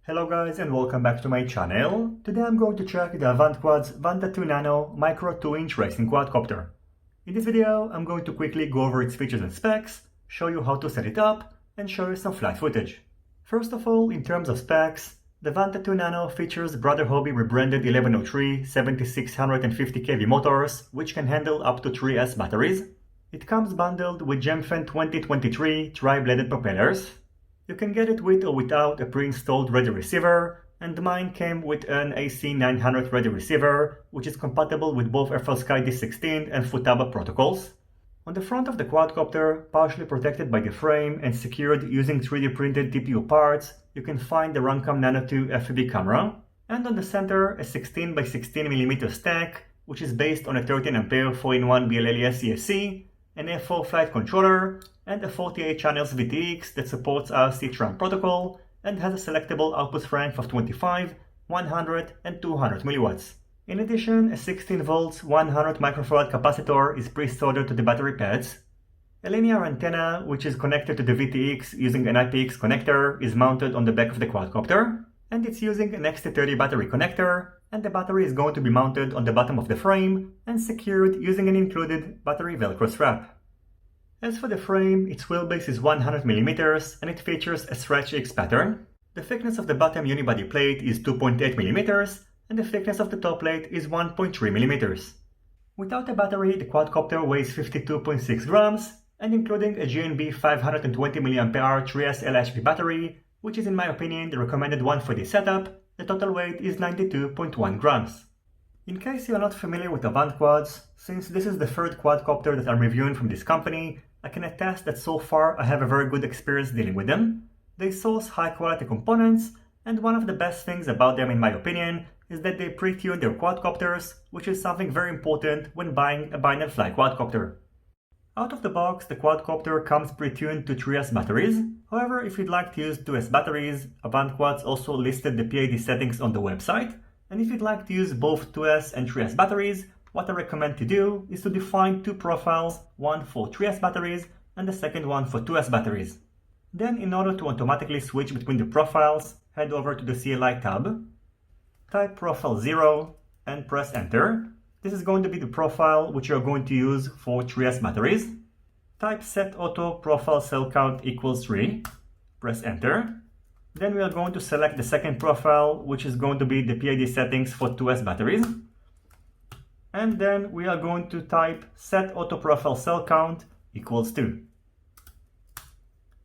Hello guys and welcome back to my channel. Today I'm going to check the Avantquads Vanta 2 Nano Micro 2-inch racing quadcopter. In this video I'm going to quickly go over its features and specs, show you how to set it up, and show you some flight footage. First of all, in terms of specs, the Vanta 2 Nano features Brotherhobby Rebranded 1103 7650 kV motors, which can handle up to 3S batteries. It comes bundled with Gemfan 2023 tri-bladed propellers. You can get it with or without a pre-installed radio receiver, and mine came with an AC900 radio receiver, which is compatible with both FrSky D16 and Futaba protocols. On the front of the quadcopter, partially protected by the frame and secured using 3D printed TPU parts, you can find the Runcam Nano 2 FPV camera, and on the center a 16x16mm stack, which is based on a 13A 4-in-1 BLLES ESC, an F4 flight controller, and a 48 channels VTX that supports IRC Tramp protocol and has a selectable output strength of 25, 100 and 200 mW. In addition, a 16 volts 100 microfarad capacitor is pre-soldered to the battery pads. A linear antenna, which is connected to the VTX using an IPX connector, is mounted on the back of the quadcopter, and it's using an XT30 battery connector, and the battery is going to be mounted on the bottom of the frame and secured using an included battery velcro strap. As for the frame, its wheelbase is 100mm and it features a stretch X pattern. The thickness of the bottom unibody plate is 2.8mm and the thickness of the top plate is 1.3mm. Without a battery, the quadcopter weighs 52.6 grams, and including a GNB 520mAh 3S LHP battery, which is in my opinion the recommended one for this setup, the total weight is 92.1 grams. In case you are not familiar with Avantquads, since this is the third quadcopter that I'm reviewing from this company, I can attest that so far I have a very good experience dealing with them. They source high quality components, and one of the best things about them in my opinion is that they pre-tune their quadcopters, which is something very important when buying a buy and fly quadcopter. Out of the box, the quadcopter comes pre-tuned to 3S batteries. However, if you'd like to use 2S batteries, Avantquads also listed the PID settings on the website. And if you'd like to use both 2S and 3S batteries, what I recommend to do is to define two profiles, one for 3S batteries and the second one for 2S batteries. Then, in order to automatically switch between the profiles, head over to the CLI tab, type profile 0 and press enter. This is going to be the profile which you're going to use for 3S batteries. Type set auto profile cell count equals 3, press enter. Then we are going to select the second profile, which is going to be the PID settings for 2S batteries. And then we are going to type set auto profile cell count equals 2.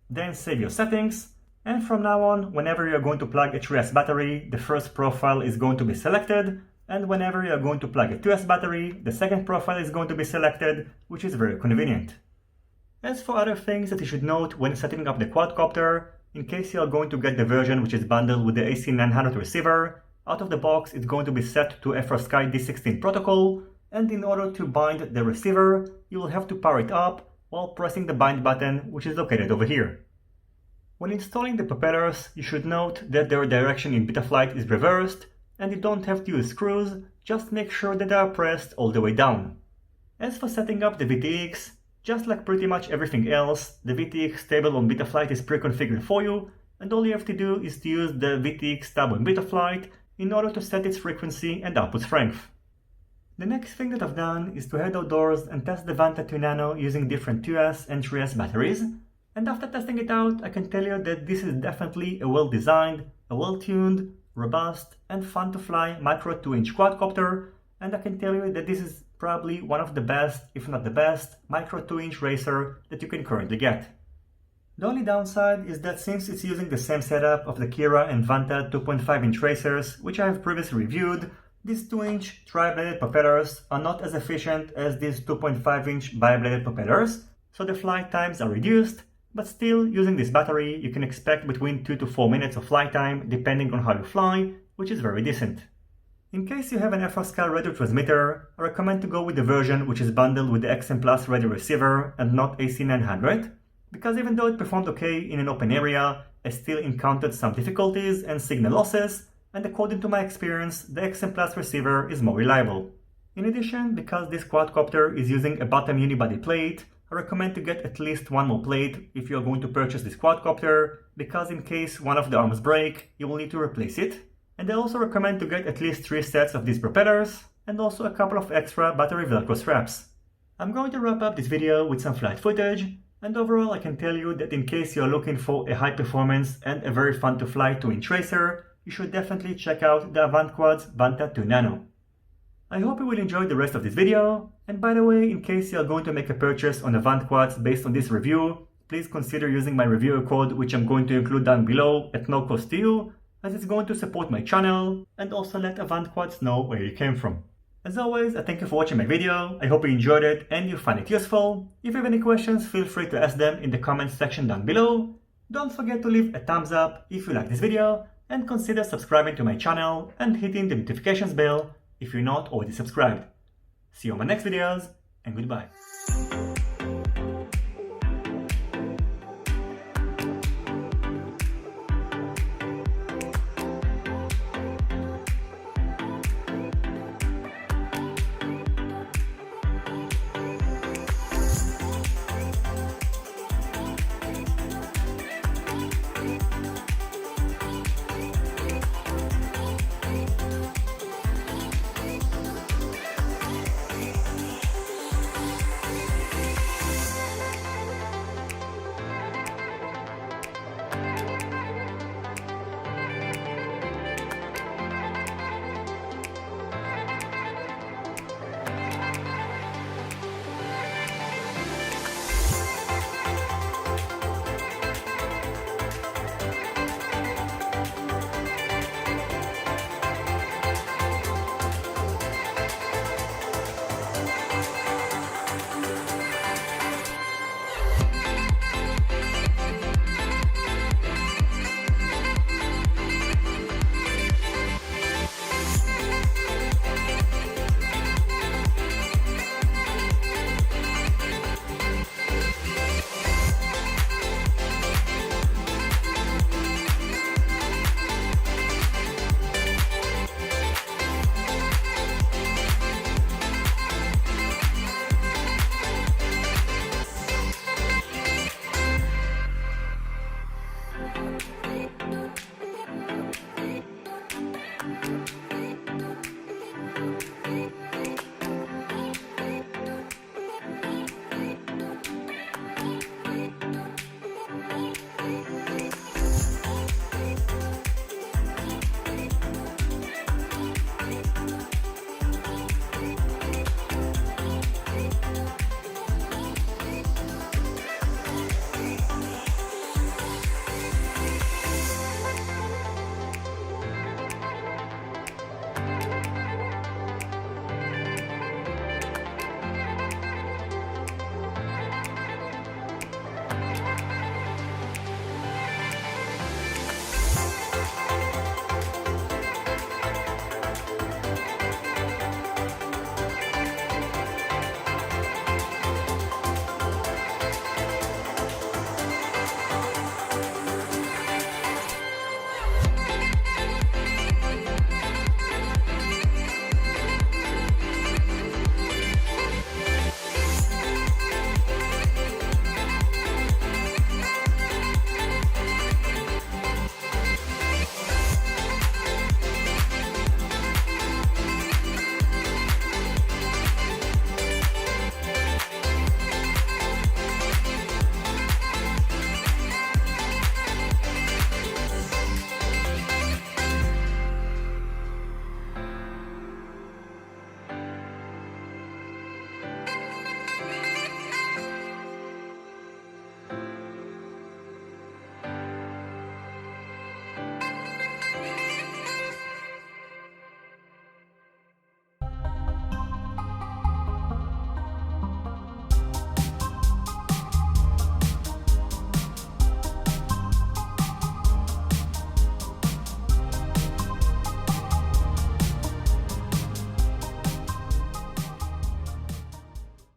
Then save your settings. And from now on, whenever you are going to plug a 3S battery, the first profile is going to be selected. And whenever you are going to plug a 2S battery, the second profile is going to be selected, which is very convenient. As for other things that you should note when setting up the quadcopter, in case you are going to get the version which is bundled with the AC900 receiver, out of the box it's going to be set to FrSky D16 protocol, and in order to bind the receiver, you will have to power it up while pressing the bind button, which is located over here. When installing the propellers, you should note that their direction in Betaflight is reversed, and you don't have to use screws, just make sure that they are pressed all the way down. As for setting up the VTX, just like pretty much everything else, the VTX table on Betaflight is pre-configured for you, and all you have to do is to use the VTX tab on Betaflight in order to set its frequency and output strength. The next thing that I've done is to head outdoors and test the Vanta 2 Nano using different 2S and 3S batteries, and after testing it out, I can tell you that this is definitely a well-designed, a well-tuned, robust, and fun-to-fly micro 2-inch quadcopter, and I can tell you that this is probably one of the best, if not the best, micro 2-inch racer that you can currently get. The only downside is that since it's using the same setup of the Kira and Vanta 2.5-inch racers, which I have previously reviewed, these 2-inch tri-bladed propellers are not as efficient as these 2.5-inch bi-bladed propellers, so the flight times are reduced, but still, using this battery, you can expect between 2 to 4 minutes of flight time depending on how you fly, which is very decent. In case you have an FrSky radio transmitter, I recommend to go with the version which is bundled with the XM Plus radio receiver and not AC900, because even though it performed okay in an open area, I still encountered some difficulties and signal losses, and according to my experience, the XM Plus receiver is more reliable. In addition, because this quadcopter is using a bottom unibody plate, I recommend to get at least one more plate if you are going to purchase this quadcopter, because in case one of the arms break, you will need to replace it. And I also recommend to get at least 3 sets of these propellers, and also a couple of extra battery Velcro straps. I'm going to wrap up this video with some flight footage, and overall I can tell you that in case you are looking for a high performance and a very fun to fly 2-inch racer, you should definitely check out the Avantquads Vanta 2 Nano. I hope you will enjoy the rest of this video, and by the way, in case you are going to make a purchase on Avantquads based on this review, please consider using my reviewer code, which I'm going to include down below at no cost to you, as it's going to support my channel and also let Avantquads know where you came from. As always, I thank you for watching my video. I hope you enjoyed it and you find it useful. If you have any questions, feel free to ask them in the comments section down below. Don't forget to leave a thumbs up if you like this video, and consider subscribing to my channel and hitting the notifications bell if you're not already subscribed. See you on my next videos, and goodbye.